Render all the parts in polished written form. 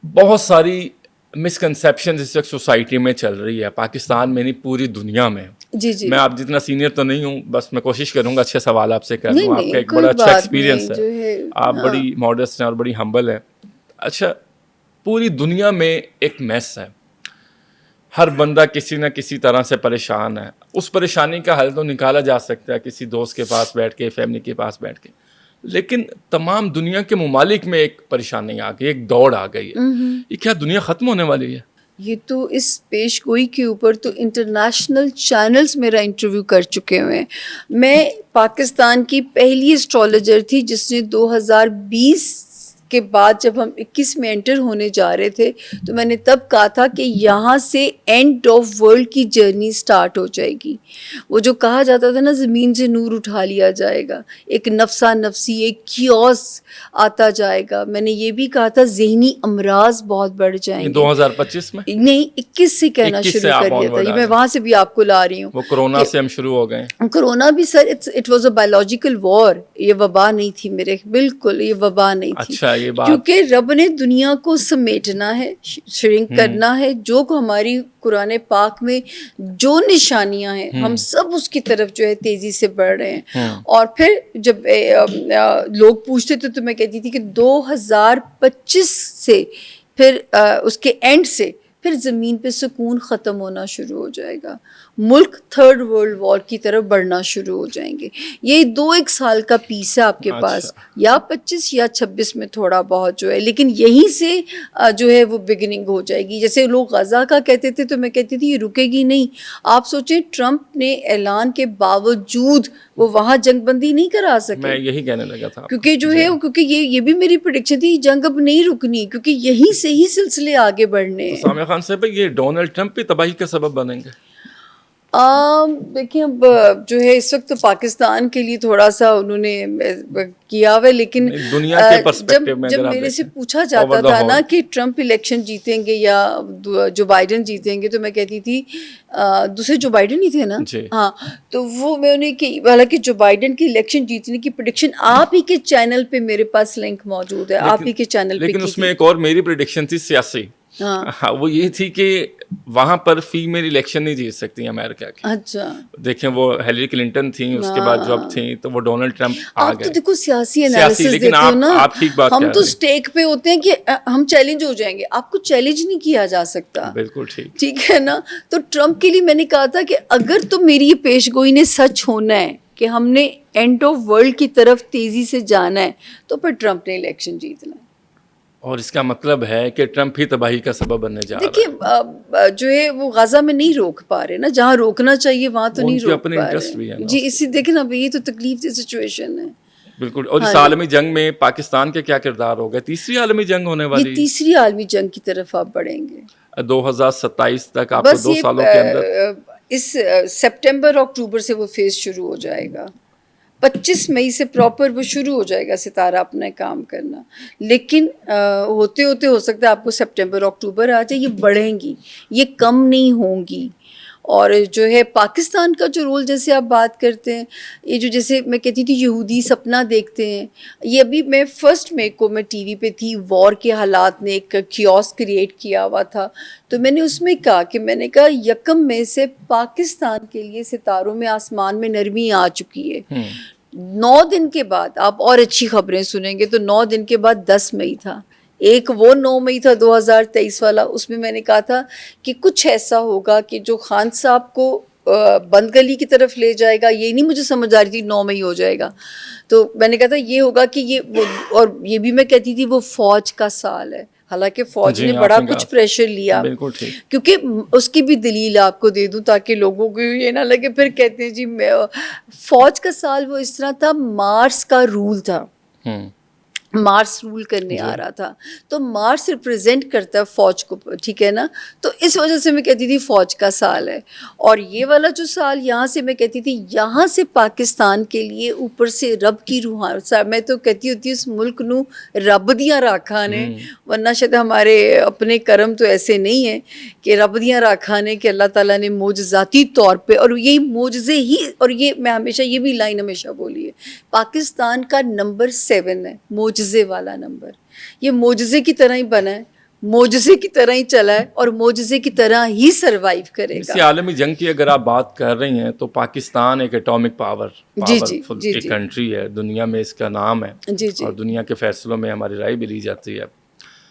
بہت ساری مسکنسیپشن اس وقت سوسائٹی میں چل رہی ہے، پاکستان میں نہیں پوری دنیا میں. جی میں آپ جتنا سینئر تو نہیں ہوں، بس میں کوشش کروں گا اچھے سوال آپ سے کر نہیں لوں. آپ نہیں کا ایک کوئی بڑا اچھا بات ایکسپیرینس نہیں جو ہے، ہے آپ بڑی ماڈسٹ ہیں اور بڑی ہمبل ہیں. اچھا، پوری دنیا میں ایک میس ہے، ہر بندہ کسی نہ کسی طرح سے پریشان ہے. اس پریشانی کا حل تو نکالا جا سکتا ہے کسی دوست کے پاس بیٹھ کے، فیملی کے پاس بیٹھ کے، لیکن تمام دنیا کے ممالک میں ایک پریشانی آ گئی، ایک دوڑ آ گئی ہے. یہ کیا دنیا ختم ہونے والی ہے؟ یہ تو اس پیش گوئی کے اوپر تو انٹرنیشنل چینلز میرا انٹرویو کر چکے ہوئے ہیں. میں پاکستان کی پہلی اسٹرالوجر تھی جس نے 2020 کے بعد جب ہم 21 میں انٹر ہونے جا رہے تھے تو میں نے تب کہا تھا کہ یہاں سے اینڈ آف ورلڈ کی جرنی سٹارٹ ہو جائے گی. وہ جو کہا جاتا تھا نا زمین سے نور اٹھا لیا جائے گا، ایک نفسا نفسی، ایک کیوس آتا جائے گا. میں نے یہ بھی کہا تھا ذہنی امراض بہت بڑھ جائیں گے. 2025 میں نہیں 21 سے کہنا 21 سے شروع آپ کر لیا تھا، onward یہ آ میں گئے. وہاں سے بھی آپ کو لا رہی ہوں. وہ کرونا سے ہم شروع ہو گئے. کرونا بھی sir it was a biological war, یہ وبا نہیں تھی میرے، بالکل یہ وبا نہیں تھی. اچھا، یہ بات کیونکہ رب نے دنیا کو سمیٹنا ہے، شرنک کرنا ہے. جو ہماری قرآن پاک میں جو نشانیاں ہیں ہم سب اس کی طرف جو ہے تیزی سے بڑھ رہے ہیں. اور پھر جب لوگ پوچھتے تھے تو میں کہتی تھی کہ 2025 سے پھر اس کے اینڈ سے پھر زمین پہ سکون ختم ہونا شروع ہو جائے گا، ملک تھرڈ ورلڈ وار کی طرف بڑھنا شروع ہو جائیں گے. یہ 2-1 سال کا پیس ہے آپ کے پاس، یا 25 یا 26 میں تھوڑا بہت جو ہے، لیکن یہیں سے جو ہے وہ بگننگ ہو جائے گی. جیسے لوگ غزہ کا کہتے تھے تو میں کہتی تھی یہ رکے گی نہیں. آپ سوچیں ٹرمپ نے اعلان کے باوجود وہ وہاں جنگ بندی نہیں کرا سکے. میں یہی کہنے لگا تھا کیونکہ جو ہے کیونکہ یہ بھی میری پریڈکشن تھی، جنگ اب نہیں رکنی کیونکہ یہیں سے ہی سلسلے آگے بڑھنے ہیں. سامع خان صاحب، یہ ڈونلڈ ٹرمپ بھی تباہی کا سبب بنیں گے؟ دیکھیں اب جو ہے اس وقت تو پاکستان کے لیے تھوڑا سا انہوں نے کیا ہوا، لیکن دنیا کے پرسپیکٹو میں جب اگر آپ میرے سے دیکھیں پوچھا جاتا تھا نا کہ ٹرمپ الیکشن جیتیں گے یا جو بائیڈن جیتیں گے تو میں کہتی تھی دوسرے جو بائیڈن ہی تھے نا، ہاں، تو وہ میں انہیں کہ حالانکہ جو بائیڈن کی الیکشن جیتنے کی پریڈکشن آپ ہی کے چینل پہ میرے پاس لنک موجود ہے، آپ ہی کے چینل پہ، لیکن اس میں ایک اور میری پریڈکشن تھی سیاسی، وہ یہ تھی کہ وہاں پر فیمیل الیکشن نہیں جیت سکتی امریکہ کی. اچھا دیکھیں وہ ہیلری کلنٹن تھیں، اس کے بعد جو اب تھیں تو وہ ڈونلڈ ٹرمپ آ گئے. آپ تو دیکھو سیاسی انالیسس لیکن دیتے ہو نا، آپ ٹھیک بات ہم کہہ تو رہے ہیں. اسٹیک پہ ہوتے ہیں کہ ہم چیلنج ہو جائیں گے، آپ کو چیلنج نہیں کیا جا سکتا. بالکل ٹھیک، ٹھیک ہے نا. تو ٹرمپ کے لیے میں نے کہا تھا کہ اگر تو میری یہ پیش گوئی نے سچ ہونا ہے کہ ہم نے اینڈ آف ورلڈ کی طرف تیزی سے جانا ہے تو پھر ٹرمپ نے الیکشن جیتنا ہے. اور اس کا مطلب ہے کہ ٹرمپ ہی تباہی کا سبب بننے جا رہا ہے. دیکھیے جو ہے وہ غزہ میں نہیں روک پا رہے نا، جہاں روکنا چاہیے وہاں تو نہیں روک اپنے پا انٹرسٹ بھی رہے. ہے جی اسی دیکھیں نا، یہ تو تکلیف دہ سچویشن ہے. بالکل. اور اس عالمی جنگ میں پاکستان کے کیا کردار ہوگا؟ تیسری عالمی جنگ ہونے والی، یہ تیسری عالمی جنگ کی طرف آپ بڑھیں گے 2027 تک. آپ کو 2 سالوں کے اندر اس سپٹمبر اکتوبر سے وہ فیز شروع ہو جائے گا. 25 مئی سے پراپر وہ شروع ہو جائے گا ستارہ اپنا کام کرنا. لیکن ہوتے ہوتے ہو سکتا ہے آپ کو سپٹمبر اکتوبر آ جائے. یہ بڑھیں گی، یہ کم نہیں ہوں گی. اور جو ہے پاکستان کا جو رول جیسے آپ بات کرتے ہیں، یہ جو جیسے میں کہتی تھی یہودی سپنا دیکھتے ہیں، یہ ابھی میں فرسٹ مئی کو میں ٹی وی پہ تھی، وار کے حالات نے ایک کیوس کریٹ کیا ہوا تھا، تو میں نے اس میں کہا کہ میں نے کہا 1 مئی سے پاکستان کے لیے ستاروں میں آسمان میں نرمی آ چکی ہے. 9 دن کے بعد آپ اور اچھی خبریں سنیں گے تو 9 دن کے بعد 10 مئی تھا. ایک وہ 9 مئی تھا 2023 والا، اس میں نے کہا تھا کہ کچھ ایسا ہوگا کہ جو خان صاحب کو بند گلی کی طرف لے جائے گا. یہ نہیں مجھے سمجھ آ رہی تھی 9 مئی ہو جائے گا، تو میں نے کہا تھا یہ ہوگا کہ یہ اور یہ بھی میں کہتی تھی وہ فوج کا سال ہے. حالانکہ فوج نے بڑا کچھ پریشر لیا، کیونکہ اس کی بھی دلیل آپ کو دے دوں تاکہ لوگوں کو یہ نہ لگے پھر کہتے ہیں جی فوج کا سال وہ اس طرح تھا، مارس کا رول تھا، مارس رول کرنے آ رہا تھا، تو مارس ریپرزینٹ کرتا ہے فوج کو، ٹھیک ہے نا. تو اس وجہ سے میں کہتی تھی فوج کا سال ہے. اور یہ والا جو سال یہاں سے میں کہتی تھی یہاں سے پاکستان کے لیے اوپر سے رب کی روحان، میں تو کہتی ہوتی اس ملک نو رب دیاں راکھاں نے، ورنہ شاید ہمارے اپنے کرم تو ایسے نہیں ہیں کہ رب دیاں راکھاں نے کہ اللہ تعالیٰ نے معجزاتی طور پہ، اور یہی معجزے ہی، اور یہ میں ہمیشہ یہ بھی لائن ہمیشہ بولی ہے، پاکستان کا نمبر 7 ہے، معجزے والا نمبر. یہ معجزے کی طرح ہی بنا ہے. معجزے کی طرح ہی چلا ہے اور معجزے کی طرح ہی سروائیو کرے گا. اسی عالمی جنگ کی اگر آپ بات کر رہی ہیں تو پاکستان ایک ایٹامک پاورفل ایک کنٹری ہے, دنیا میں اس کا نام ہے, اور دنیا کے فیصلوں میں ہماری رائے بھی لی جاتی ہے.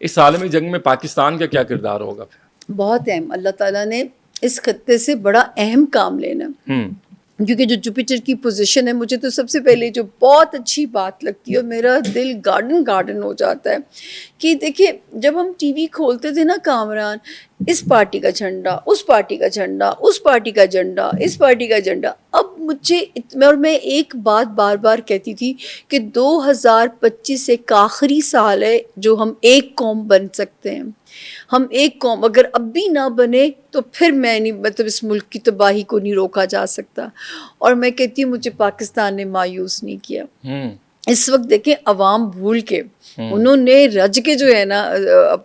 اس عالمی جنگ میں پاکستان کا کیا کردار ہوگا؟ بہت اہم. اللہ تعالیٰ نے اس خطے سے بڑا اہم کام لینا, کیونکہ جو جوپیٹر کی پوزیشن ہے, مجھے تو سب سے پہلے جو بہت اچھی بات لگتی ہے اور میرا دل گارڈن ہو جاتا ہے کہ دیکھیے جب ہم ٹی وی کھولتے تھے نا کامران, اس پارٹی کا جھنڈا, اس پارٹی کا جھنڈا, اس پارٹی کا جھنڈا, اس پارٹی کا جھنڈا. اب مجھے اور میں ایک بات بار بار کہتی تھی کہ 2025 ایک آخری سال ہے جو ہم ایک قوم بن سکتے ہیں. ہم ایک قوم اگر اب بھی نہ بنے تو پھر میں نہیں, مطلب اس ملک کی تباہی کو نہیں روکا جا سکتا. اور میں کہتی ہوں مجھے پاکستان نے مایوس نہیں کیا. اس وقت دیکھیں عوام بھول کے انہوں نے رج کے جو ہے نا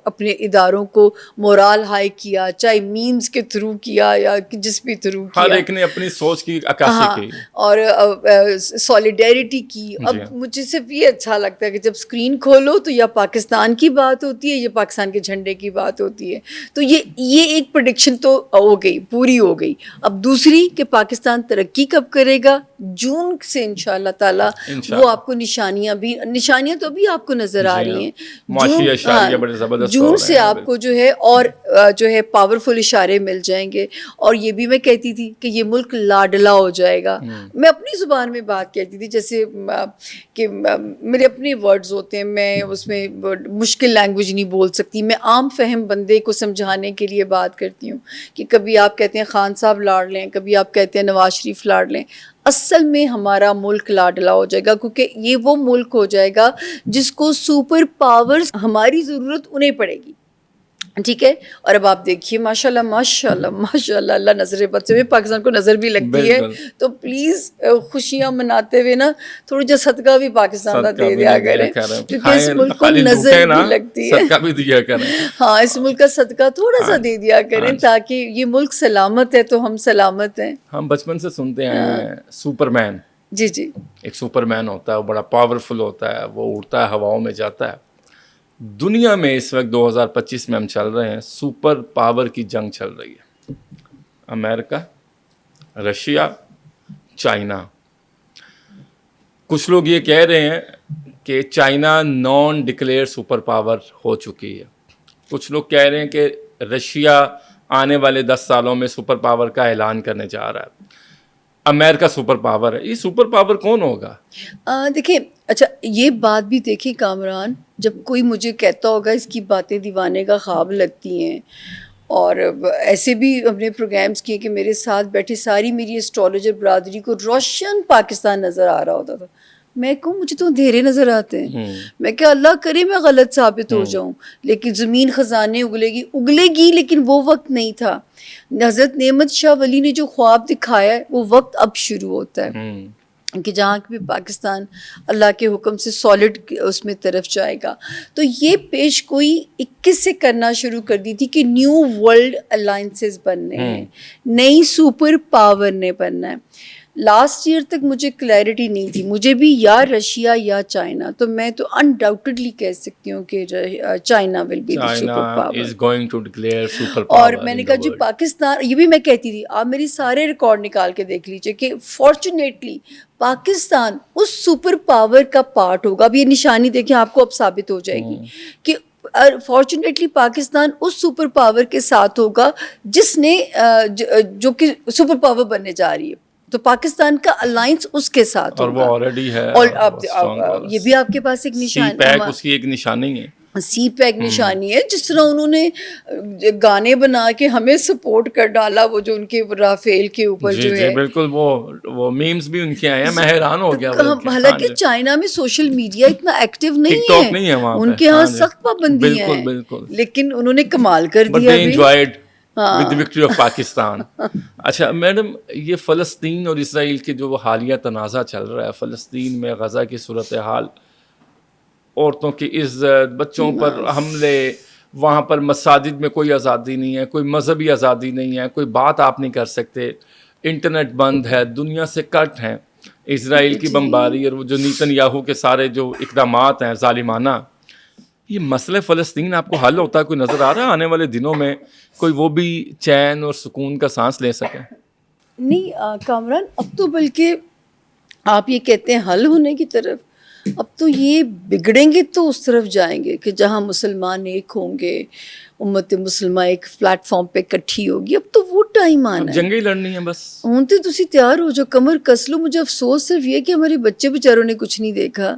اپنے اداروں کو مورال ہائی کیا, چاہے میمز کے تھرو کیا یا جس بھی تھرو کیا, ہر ایک نے اپنی سوچ کی عکاسی کی اور سولیڈیرٹی کی. اب مجھے صرف یہ اچھا لگتا ہے کہ جب اسکرین کھولو تو یا پاکستان کی بات ہوتی ہے یا پاکستان کے جھنڈے کی بات ہوتی ہے. تو یہ ایک پریڈکشن تو ہو گئی, پوری ہو گئی. اب دوسری کہ پاکستان ترقی کب کرے گا, جون سے انشاءاللہ تعالیٰ وہ آپ کو نشانیاں تو ابھی آپ کو نظر آ رہی ہیں. جون سے آپ کو جو ہے اور جو ہے پاورفل اشارے مل جائیں گے. اور یہ بھی میں کہتی تھی کہ یہ ملک لاڈلا ہو جائے گا. میں اپنی زبان میں بات کہتی تھی, جیسے کہ میرے اپنے ورڈز ہوتے ہیں, میں اس میں مشکل لینگویج نہیں بول سکتی. میں عام فہم بندے کو سمجھانے کے لیے بات کرتی ہوں کہ کبھی آپ کہتے ہیں خان صاحب لاڑ لیں, کبھی آپ کہتے ہیں نواز شریف لاڑ لیں. اصل میں ہمارا ملک لاڈلا ہو جائے گا, کیونکہ یہ وہ ملک ہو جائے گا جس کو سپر پاورز ہماری ضرورت انہیں پڑے گی. ٹھیک ہے. اور اب آپ دیکھیے ماشاءاللہ ماشاءاللہ ماشاءاللہ, اللہ نظر بد سے پاکستان کو نظر بھی لگتی ہے, تو پلیز خوشیاں مناتے ہوئے نا تھوڑا جا صدقہ بھی پاکستان کا دے دیا کریں, کیونکہ اس ملک کو نظر بھی لگتی ہے. ہاں, اس ملک کا صدقہ تھوڑا سا دے دیا کریں تاکہ یہ ملک سلامت ہے تو ہم سلامت ہیں. ہم بچپن سے سنتے ہیں سپر مین. جی ایک سپر مین ہوتا ہے, وہ بڑا پاورفل ہوتا ہے, وہ اڑتا ہے, ہواؤں میں جاتا ہے. دنیا میں اس وقت 2025 میں ہم چل رہے ہیں, سپر پاور کی جنگ چل رہی ہے. امریکہ, رشیا, چائنا. کچھ لوگ یہ کہہ رہے ہیں کہ China non declared super power ہو چکی ہے. کچھ لوگ کہہ رہے ہیں کہ رشیا آنے والے 10 سالوں میں سپر پاور کا اعلان کرنے جا رہا ہے. امریکہ سپر پاور ہے. یہ سپر پاور کون ہوگا؟ دیکھیں, اچھا یہ بات بھی دیکھیں کامران, جب کوئی مجھے کہتا ہوگا اس کی باتیں دیوانے کا خواب لگتی ہیں, اور ایسے بھی ہم نے پروگرامز کیے کہ میرے ساتھ بیٹھے ساری میری اسٹرالوجر برادری کو روشن پاکستان نظر آ رہا ہوتا تھا. میں کہوں مجھے تو اندھیرے نظر آتے ہیں. میں کہ اللہ کرے میں غلط ثابت ہو جاؤں, لیکن زمین خزانے اگلے گی لیکن وہ وقت نہیں تھا. حضرت نعمت شاہ ولی نے جو خواب دکھایا ہے وہ وقت اب شروع ہوتا ہے کہ جہاں بھی پاکستان اللہ کے حکم سے سالڈ اس میں طرف جائے گا. تو یہ پیش گوئی 21 سے کرنا شروع کر دی تھی کہ نیو ورلڈ الائنسز بننے ہیں, نئی سپر پاور نے بننا ہے. لاسٹ ایئر تک مجھے کلیئرٹی نہیں تھی, مجھے بھی یا رشیا یا چائنا. تو میں تو انڈاؤٹڈلی کہہ سکتی ہوں کہ China will be the super power. اور میں نے کہا جی پاکستان, یہ بھی میں کہتی تھی, آپ میری سارے ریکارڈ نکال کے دیکھ لیجئے کہ فارچونیٹلی پاکستان اس سپر پاور کا پارٹ ہوگا. اب یہ نشانی دیکھیں آپ کو اب ثابت ہو جائے گی کہ فارچونیٹلی پاکستان اس سپر پاور کے ساتھ ہوگا جس نے جو کہ سپر پاور بننے جا رہی ہے. تو پاکستان کا الائنس اس کے ساتھ ہوگا, اور وہ آلریڈی ہے. اور یہ بھی آپ کے پاس ایک نشانی, اس کی ایک نشانی ہے, سی پیک نشانی ہے. جس طرح انہوں نے گانے بنا کے ہمیں سپورٹ کر ڈالا, وہ جو ان کے رافیل کے اوپر جو ہے, بالکل وہ میمز بھی ان کے آئے ہیں. میں حیران ہو گیا. حالانکہ چائنا میں سوشل میڈیا اتنا ایکٹیو نہیں ہے, ان کے ہاں سخت پابندی ہے, لیکن انہوں نے کمال کر دیا with the victory of Pakistan. اچھا میڈم, یہ فلسطین اور اسرائیل کے جو حالیہ تنازع چل رہا ہے, فلسطین میں غزہ کی صورتحال, عورتوں کی عزت, بچوں پر حملے, وہاں پر مساجد میں کوئی آزادی نہیں ہے, کوئی مذہبی آزادی نہیں ہے, کوئی بات آپ نہیں کر سکتے, انٹرنیٹ بند ہے, دنیا سے کٹ ہیں, اسرائیل کی بمباری اور وہ جو نیتن یاہو کے سارے جو اقدامات ہیں ظالمانہ, یہ مسئلہ فلسطین آپ کو حل ہوتا کوئی نظر آ رہا ہے آنے والے دنوں میں؟ کوئی وہ بھی چین اور سکون کا سانس لے سکے؟ نہیں کامران، اب تو بلکہ آپ یہ کہتے ہیں حل ہونے کی طرف، اب تو یہ بگڑیں گے تو اس طرف جائیں گے کہ جہاں مسلمان ایک ہوں گے، امت مسلمہ ایک پلیٹ فارم پہ اکٹھی ہوگی. اب تو وہ ٹائم آنا ہے. جنگیں ہی لڑنی ہے بس. ہوں تو تسی تیار ہو جو، کمر کس لو. مجھے افسوس صرف یہ کہ ہمارے بچے بیچاروں نے کچھ نہیں دیکھا.